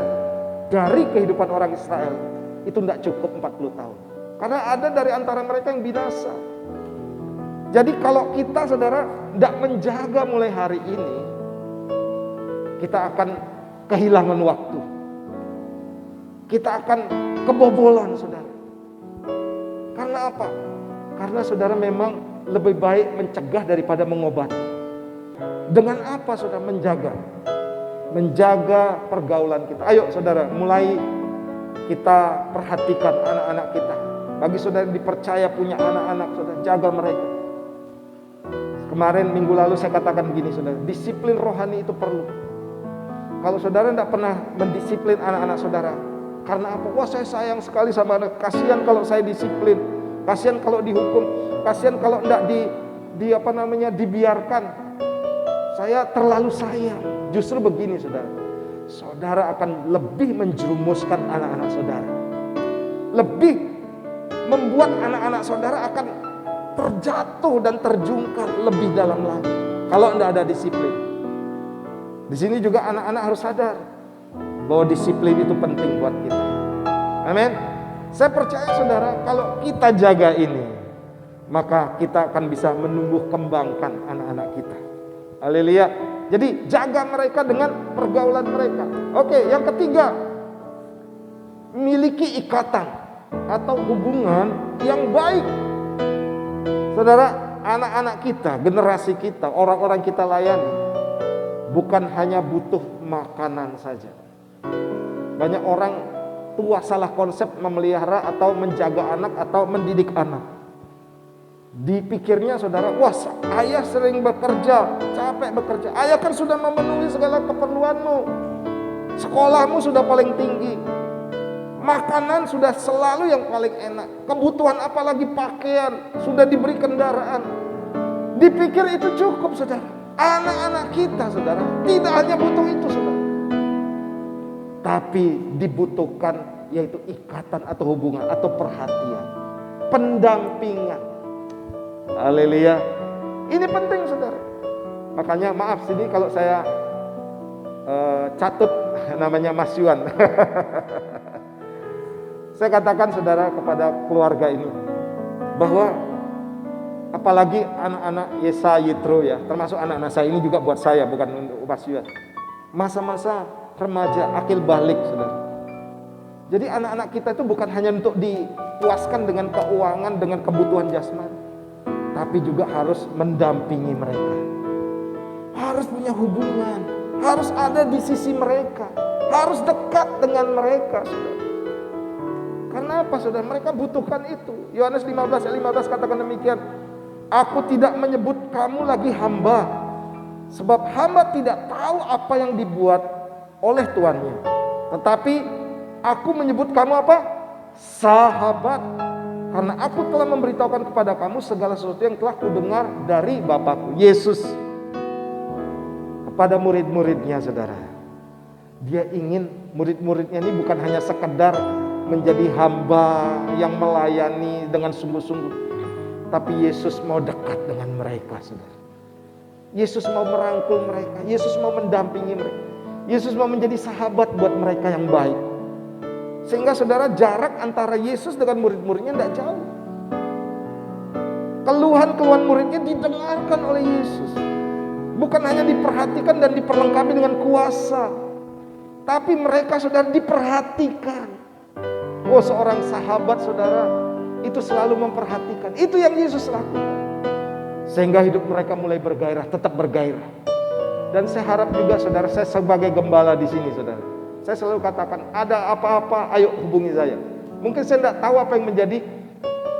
dari kehidupan orang Israel itu tidak cukup 40 tahun. Karena ada dari antara mereka yang binasa. Jadi kalau kita saudara tidak menjaga mulai hari ini, kita akan kehilangan waktu. Kita akan kebobolan saudara. Karena apa? Karena saudara memang lebih baik mencegah daripada mengobati. Dengan apa saudara menjaga? Menjaga pergaulan kita. Ayo saudara, mulai kita perhatikan anak-anak kita. Bagi saudara yang dipercaya punya anak-anak, saudara jaga mereka. Kemarin minggu lalu saya katakan begini saudara, disiplin rohani itu perlu. Kalau saudara tidak pernah mendisiplin anak-anak saudara, karena apa? Wah saya sayang sekali sama anak, kasihan kalau saya disiplin, kasihan kalau dihukum, kasihan kalau tidak dibiarkan. Saya terlalu sayang. Justru begini saudara, saudara akan lebih menjerumuskan anak-anak saudara, lebih membuat anak-anak saudara akan terjatuh dan terjungkal lebih dalam lagi kalau tidak ada disiplin. Di sini juga anak-anak harus sadar bahwa disiplin itu penting buat kita. Amin. Saya percaya saudara, kalau kita jaga ini, maka kita akan bisa menumbuh kembangkan anak-anak kita. Haleluya. Jadi jaga mereka dengan pergaulan mereka. Oke, yang ketiga, miliki ikatan atau hubungan yang baik. Saudara, anak-anak kita, generasi kita, orang-orang kita layani, bukan hanya butuh makanan saja. Banyak orang tua salah konsep memelihara atau menjaga anak atau mendidik anak. Dipikirnya saudara, wah ayah sering bekerja, capek bekerja. Ayah kan sudah memenuhi segala keperluanmu. Sekolahmu sudah paling tinggi. Makanan sudah selalu yang paling enak. Kebutuhan apalagi pakaian, sudah diberi kendaraan. Dipikir itu cukup saudara. Anak-anak kita saudara, tidak hanya butuh itu saudara. Tapi dibutuhkan yaitu ikatan atau hubungan atau perhatian. Pendampingan. Haleluya. Ini penting saudara. Makanya maaf sini kalau saya catut namanya Mas Yuan. Saya katakan saudara kepada keluarga ini bahwa apalagi anak-anak Yesa Yitro ya, termasuk anak-anak saya ini juga buat saya, bukan untuk Mas Yuan. Masa-masa remaja akil balik saudara. Jadi anak-anak kita itu bukan hanya untuk dipuaskan dengan keuangan, dengan kebutuhan jasmani, tapi juga harus mendampingi mereka. Harus punya hubungan, harus ada di sisi mereka, harus dekat dengan mereka saudara. Karena apa saudara? Mereka butuhkan itu. Yohanes 15 ayat 15 katakan demikian. Aku tidak menyebut kamu lagi hamba, sebab hamba tidak tahu apa yang dibuat oleh tuannya. Tetapi aku menyebut kamu apa? Sahabat. Karena aku telah memberitahukan kepada kamu segala sesuatu yang telah kudengar dari Bapakku. Yesus kepada murid-muridnya saudara. Dia ingin murid-muridnya ini bukan hanya sekedar menjadi hamba yang melayani dengan sungguh-sungguh, tapi Yesus mau dekat dengan mereka saudara. Yesus mau merangkul mereka, Yesus mau mendampingi mereka, Yesus mau menjadi sahabat buat mereka yang baik. Sehingga saudara, jarak antara Yesus dengan murid-muridnya tidak jauh. Keluhan-keluhan muridnya didengarkan oleh Yesus. Bukan hanya diperhatikan dan diperlengkapi dengan kuasa, tapi mereka saudara diperhatikan. Oh, seorang sahabat saudara itu selalu memperhatikan. Itu yang Yesus lakukan. Sehingga hidup mereka mulai bergairah, tetap bergairah. Dan saya harap juga saudara, saya sebagai gembala di sini saudara, saya selalu katakan, ada apa-apa ayo hubungi saya. Mungkin saya tidak tahu apa yang menjadi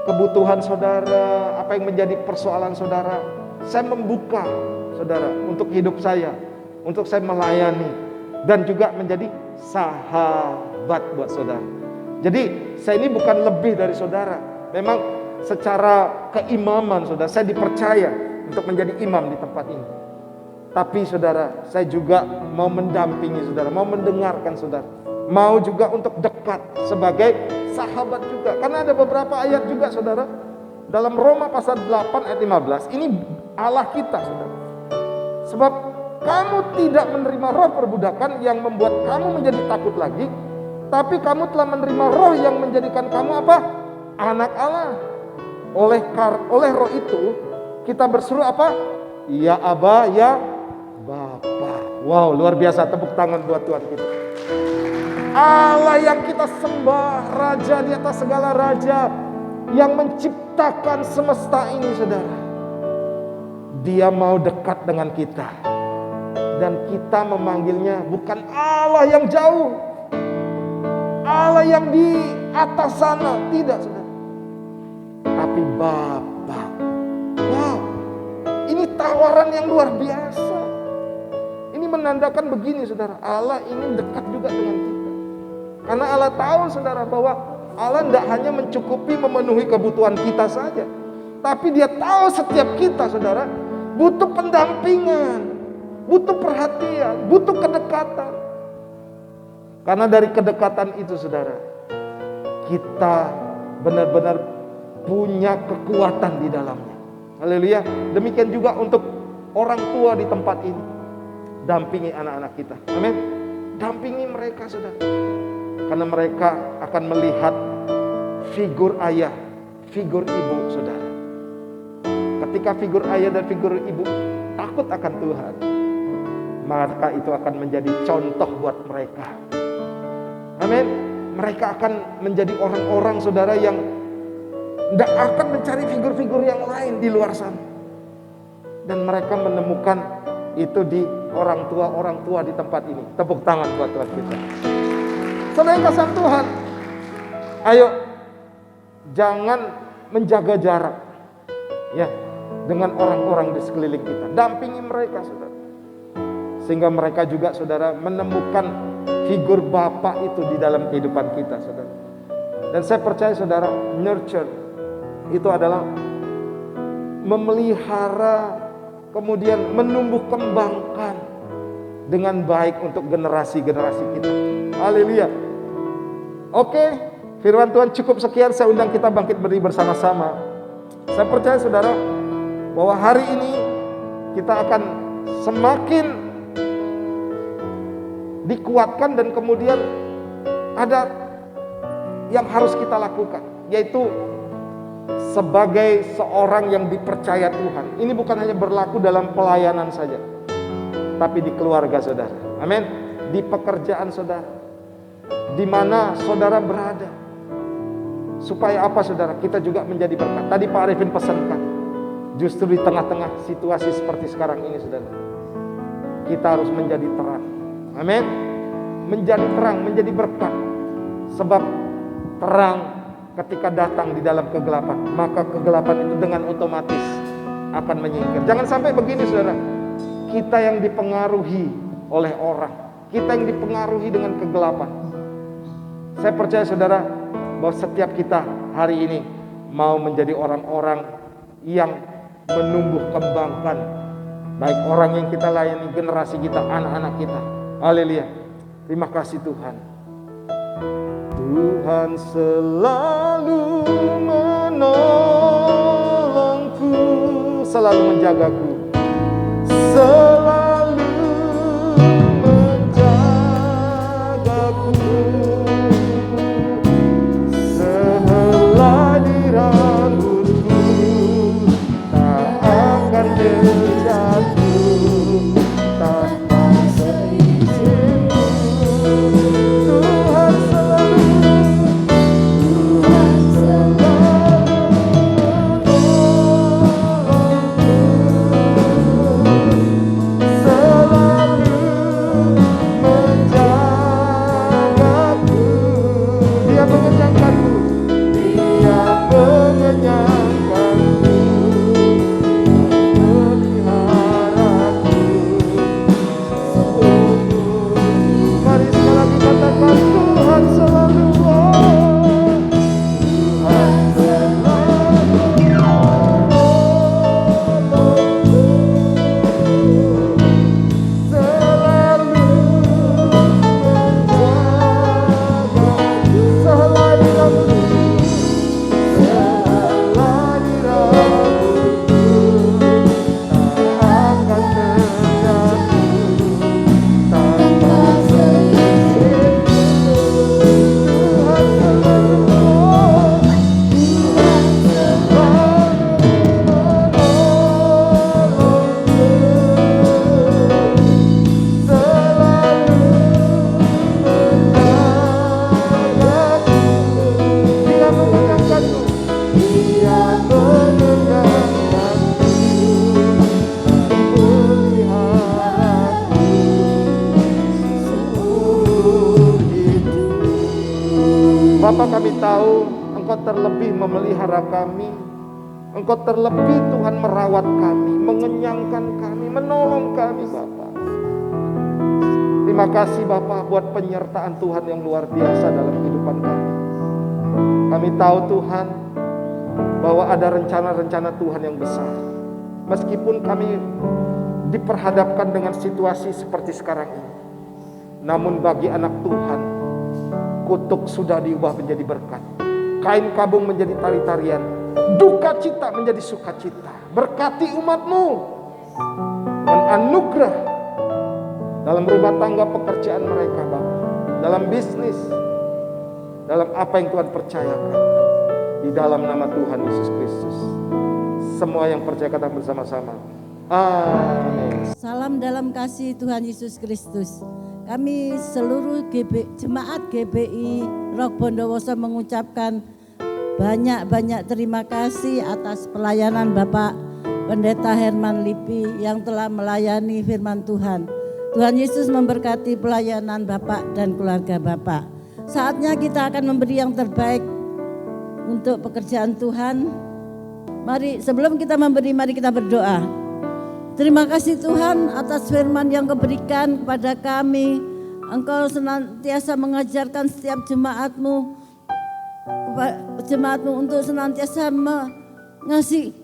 kebutuhan saudara, apa yang menjadi persoalan saudara. Saya membuka saudara untuk hidup saya, untuk saya melayani dan juga menjadi sahabat buat saudara. Jadi saya ini bukan lebih dari saudara. Memang secara keimaman saudara, saya dipercaya untuk menjadi imam di tempat ini. Tapi saudara, saya juga mau mendampingi saudara, mau mendengarkan saudara, mau juga untuk dekat sebagai sahabat juga. Karena ada beberapa ayat juga saudara, dalam Roma pasal 8 ayat 15, ini Allah kita saudara. Sebab kamu tidak menerima roh perbudakan yang membuat kamu menjadi takut lagi, tapi kamu telah menerima roh yang menjadikan kamu apa? Anak Allah. Oleh roh itu kita berseru apa? Ya Aba, ya Bapa. Wow, luar biasa, tepuk tangan buat Tuhan kita. Allah yang kita sembah, Raja di atas segala raja, yang menciptakan semesta ini saudara. Dia mau dekat dengan kita. Dan kita memanggilnya bukan Allah yang jauh, Allah yang di atas sana, tidak saudara, tapi Bapa. Wow, ini tawaran yang luar biasa. Ini menandakan begini saudara, Allah ingin dekat juga dengan kita. Karena Allah tahu saudara bahwa Allah tidak hanya mencukupi memenuhi kebutuhan kita saja, tapi Dia tahu setiap kita saudara butuh pendampingan, butuh perhatian, butuh kedekatan. Karena dari kedekatan itu saudara, kita benar-benar punya kekuatan di dalamnya. Haleluya. Demikian juga untuk orang tua di tempat ini. Dampingi anak-anak kita. Amin. Dampingi mereka saudara. Karena mereka akan melihat figur ayah, figur ibu saudara. ketika figur ayah dan figur ibu takut akan Tuhan, maka itu akan menjadi contoh buat mereka. Amin. Mereka akan menjadi orang-orang saudara yang tidak akan mencari figur-figur yang lain di luar sana. Dan mereka menemukan itu di orang tua di tempat ini. Tepuk tangan buat Tuhan kita. Saudara yang kasih Tuhan, ayo jangan menjaga jarak ya dengan orang-orang di sekeliling kita. Dampingi mereka saudara, sehingga mereka juga saudara menemukan figur Bapa itu di dalam kehidupan kita saudara. Dan saya percaya saudara, nurture itu adalah memelihara, kemudian menumbuh kembangkan dengan baik untuk generasi-generasi kita. Haleluya. Oke, firman Tuhan cukup sekian. Saya undang kita bangkit berdiri bersama-sama. Saya percaya saudara bahwa hari ini kita akan semakin dikuatkan dan kemudian ada yang harus kita lakukan, yaitu sebagai seorang yang dipercaya Tuhan. Ini bukan hanya berlaku dalam pelayanan saja, tapi di keluarga saudara. Amin. Di pekerjaan saudara, di mana saudara berada. Supaya apa saudara? Kita juga menjadi berkat. Tadi Pak Arifin pesankan, justru di tengah-tengah situasi seperti sekarang ini saudara, kita harus menjadi terang. Amin. Menjadi terang, menjadi berkat. Sebab terang ketika datang di dalam kegelapan, maka kegelapan itu dengan otomatis akan menyingkir. Jangan sampai begini saudara, kita yang dipengaruhi oleh orang, kita yang dipengaruhi dengan kegelapan. Saya percaya saudara bahwa setiap kita hari ini mau menjadi orang-orang yang menumbuh kembangkan baik orang yang kita layani, generasi kita, anak-anak kita. Haleluya. Terima kasih Tuhan. Tuhan selalu menolongku, selalu menjagaku, selalu menjagaku. Sehelai rambutku tak akan terjatuh tanpa seizinmu. Tuhan selalu Bapa, kami tahu Engkau terlebih memelihara kami, Engkau terlebih Tuhan merawat kami, mengenyangkan kami, menolong kami Bapa. Terima kasih Bapa buat penyertaan Tuhan yang luar biasa dalam kehidupan kami. Kami tahu Tuhan bahwa ada rencana-rencana Tuhan yang besar. Meskipun kami diperhadapkan dengan situasi seperti sekarang ini, namun bagi anak Tuhan, kutuk sudah diubah menjadi berkat. Kain kabung menjadi tari-tarian. Duka cita menjadi sukacita. Berkati umat-Mu dengan anugerah dalam rumah tangga pekerjaan mereka Bapa, dalam bisnis, dalam apa yang Tuhan percayakan. Di dalam nama Tuhan Yesus Kristus. Semua yang percaya kata bersama-sama. Amin.
Salam dalam kasih Tuhan Yesus Kristus. Kami seluruh jemaat GBI Rock Bondowoso mengucapkan banyak-banyak terima kasih atas pelayanan Bapak Pendeta Herman Lipi yang telah melayani firman Tuhan. Tuhan Yesus memberkati pelayanan Bapak dan keluarga Bapak. Saatnya kita akan memberi yang terbaik untuk pekerjaan Tuhan. Mari sebelum kita memberi, mari kita berdoa. Terima kasih Tuhan atas firman yang Kau berikan kepada kami. Engkau senantiasa mengajarkan setiap jemaat-Mu untuk senantiasa mengasihi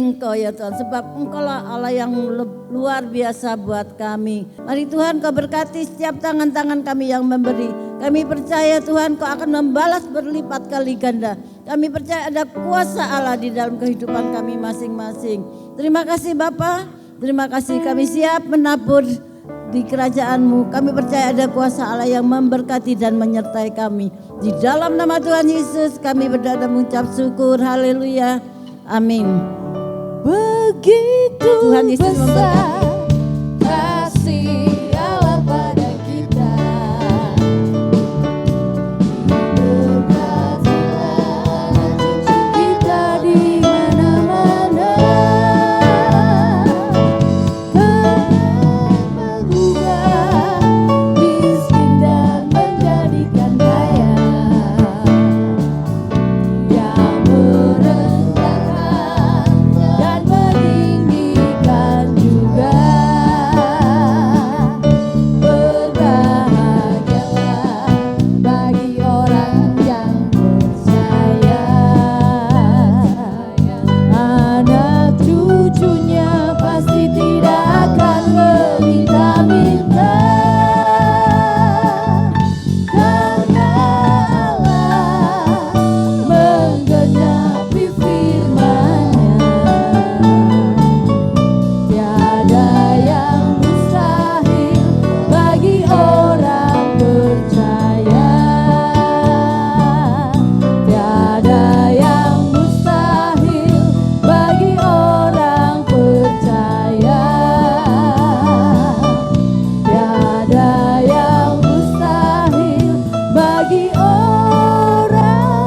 Engkau ya Tuhan. Sebab Engkau lah Allah yang luar biasa buat kami. Mari Tuhan Kau berkati setiap tangan-tangan kami yang memberi. Kami percaya Tuhan Kau akan membalas berlipat kali ganda. Kami percaya ada kuasa Allah di dalam kehidupan kami masing-masing. Terima kasih Bapa, terima kasih kami siap menabur di kerajaan-Mu. Kami percaya ada kuasa Allah yang memberkati dan menyertai kami. Di dalam nama Tuhan Yesus kami berdoa dan mengucap syukur. Haleluya. Amin.
Begitu
Tuhan Yesus
besar kasih Allah pada kita. Berkatilah cucu kita di mana-mana. Mengubah miskin dan menjadikan kaya. Yang merendahkan dan meninggikan juga. Berbahagialah bagi orang yang percaya. Anak cucunya pasti tidak akan meminta-minta. Karena Allah menggenapi firman-Nya. Tiada yang mustahil bagi orang percaya. Tiada yang mustahil bagi orang percaya. Tiada yang mustahil bagi orang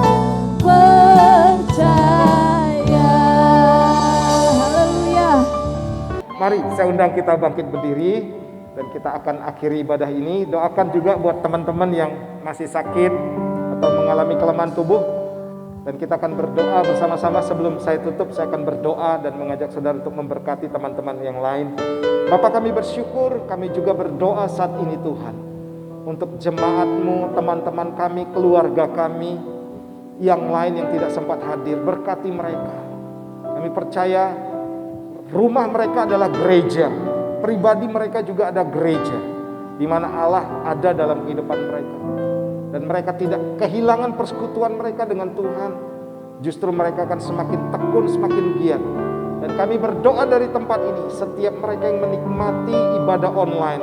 percaya. Haleluya.
Mari saya undang kita bangkit berdiri dan kita akan akhiri ibadah ini. Doakan juga buat teman-teman yang masih sakit atau mengalami kelemahan tubuh. Dan kita akan berdoa bersama-sama. Sebelum saya tutup, saya akan berdoa dan mengajak saudara untuk memberkati teman-teman yang lain. Bapak, kami bersyukur, kami juga berdoa saat ini Tuhan, untuk jemaat-Mu, teman-teman kami, keluarga kami yang lain yang tidak sempat hadir. Berkati mereka. Kami percaya rumah mereka adalah gereja, pribadi mereka juga ada gereja, di mana Allah ada dalam kehidupan mereka. Dan mereka tidak kehilangan persekutuan mereka dengan Tuhan. Justru mereka akan semakin tekun, semakin giat. Dan kami berdoa dari tempat ini, setiap mereka yang menikmati ibadah online,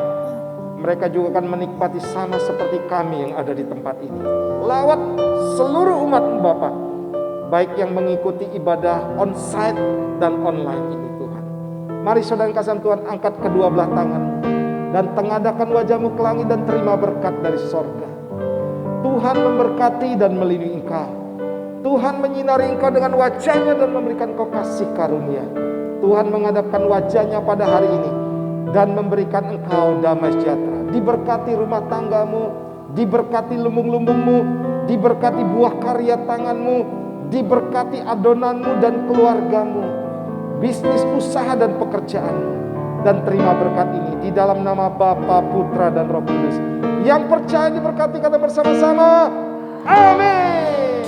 mereka juga akan menikmati sama seperti kami yang ada di tempat ini. Lawat seluruh umat Bapa, baik yang mengikuti ibadah onsite dan online ini Tuhan. Mari saudara kasih Tuhan, angkat kedua belah tangan dan tengadakan wajahmu ke langit dan terima berkat dari sorga. Tuhan memberkati dan melindungi engkau. Tuhan menyinari engkau dengan wajahnya dan memberikan engkau kasih karunia. Tuhan menghadapkan wajahnya pada hari ini dan memberikan engkau damai sejahtera. Diberkati rumah tanggamu, diberkati lumbung-lumbungmu, diberkati buah karya tanganmu, diberkati adonanmu dan keluargamu, bisnis, usaha dan pekerjaanmu. Dan terima berkat ini di dalam nama Bapa, Putra dan Roh Kudus. Yang percaya diberkati kata bersama-sama. Amin.